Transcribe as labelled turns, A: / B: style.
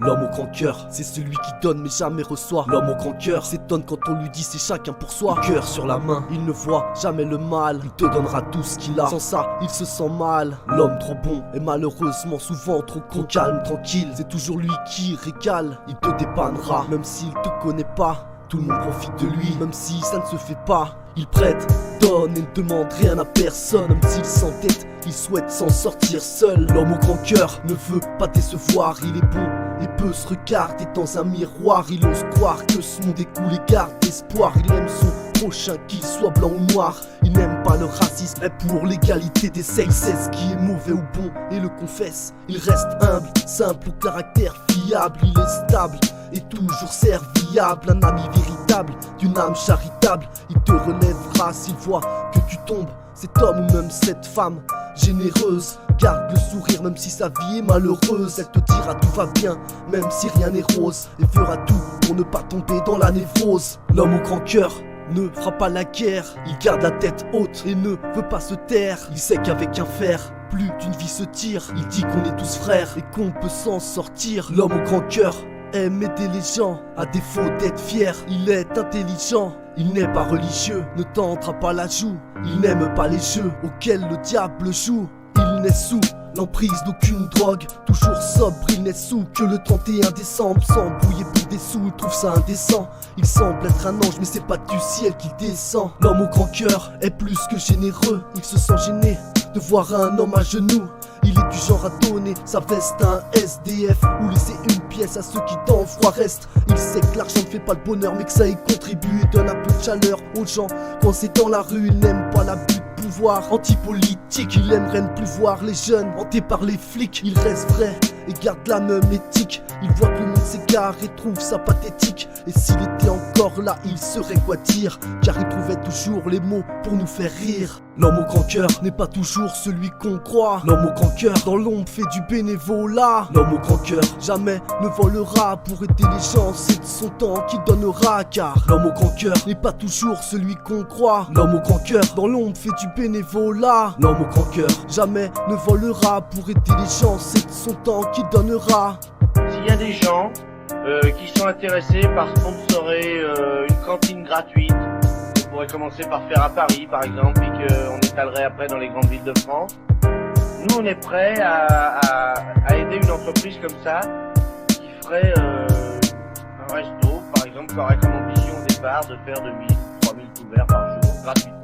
A: L'homme au grand cœur, c'est celui qui donne mais jamais reçoit. L'homme au grand cœur s'étonne quand on lui dit c'est chacun pour soi. Cœur sur la main, il ne voit jamais le mal. Il te donnera tout ce qu'il a, sans ça il se sent mal. L'homme trop bon est malheureusement souvent trop con. Calme, tranquille, c'est toujours lui qui régale. Il te dépannera, même s'il te connaît pas. Tout le monde profite de lui, même si ça ne se fait pas. Il prête, donne et ne demande rien à personne. Même s'il s'entête, il souhaite s'en sortir seul. L'homme au grand cœur ne veut pas décevoir. Il est bon et peut se regarder dans un miroir. Il ose croire que ce monde est cool et garde espoir. Il aime son prochain, qu'il soit blanc ou noir. Il n'aime pas le racisme, mais pour l'égalité des sexes. Il sait ce qui est mauvais ou bon et le confesse. Il reste humble, simple au caractère fiable. Il est stable et toujours serviable. Un ami véritable, d'une âme charitable. Il te relèvera s'il voit que tu tombes. Cet homme ou même cette femme généreuse garde le sourire même si sa vie est malheureuse. Elle te dira tout va bien même si rien n'est rose, et fera tout pour ne pas tomber dans la névrose. L'homme au grand cœur ne fera pas la guerre. Il garde la tête haute et ne veut pas se taire. Il sait qu'avec un fer plus d'une vie se tire. Il dit qu'on est tous frères et qu'on peut s'en sortir. L'homme au grand cœur aime aider les gens, à défaut d'être fier, il est intelligent. Il n'est pas religieux, ne tendra pas la joue. Il n'aime pas les jeux auxquels le diable joue. Il n'est sous l'emprise d'aucune drogue, toujours sobre, il n'est sous que le 31 décembre. S'embrouiller pour des sous, il trouve ça indécent. Il semble être un ange mais c'est pas du ciel qu'il descend. L'homme au grand cœur est plus que généreux. Il se sent gêné de voir un homme à genoux. Il est du genre à donner sa veste à un SDF ou laisser une pièce à ceux qui dans le froid restent. Il sait que l'argent ne fait pas le bonheur mais que ça y contribue et donne un peu de chaleur aux gens quand c'est dans la rue. Il n'aime pas l'abus de pouvoir, anti-politique. Il aimerait ne plus voir les jeunes hantés par les flics. Il reste vrai et garde la même éthique. Il voit que le monde s'égare et trouve ça pathétique. Et s'il était encore là, il saurait quoi dire, car il trouvait toujours les mots pour nous faire rire. L'homme au grand cœur n'est pas toujours celui qu'on croit. L'homme au grand cœur dans l'ombre fait du bénévolat. L'homme au grand cœur jamais ne volera. Pour aider les gens c'est de son temps qu'il donnera, car l'homme au grand cœur n'est pas toujours celui qu'on croit. L'homme au grand cœur dans l'ombre fait du bénévolat. L'homme au grand cœur jamais ne volera. Pour aider les gens c'est de son temps qu'il donnera.
B: S'il y a des gens qui sont intéressés par sponsorer une cantine gratuite, on pourrait commencer par faire à Paris par exemple, et qu'on étalerait après dans les grandes villes de France. Nous on est prêts à aider une entreprise comme ça qui ferait un resto par exemple, qui aurait comme ambition au départ de faire 2000 ou 3000 couverts par jour gratuitement.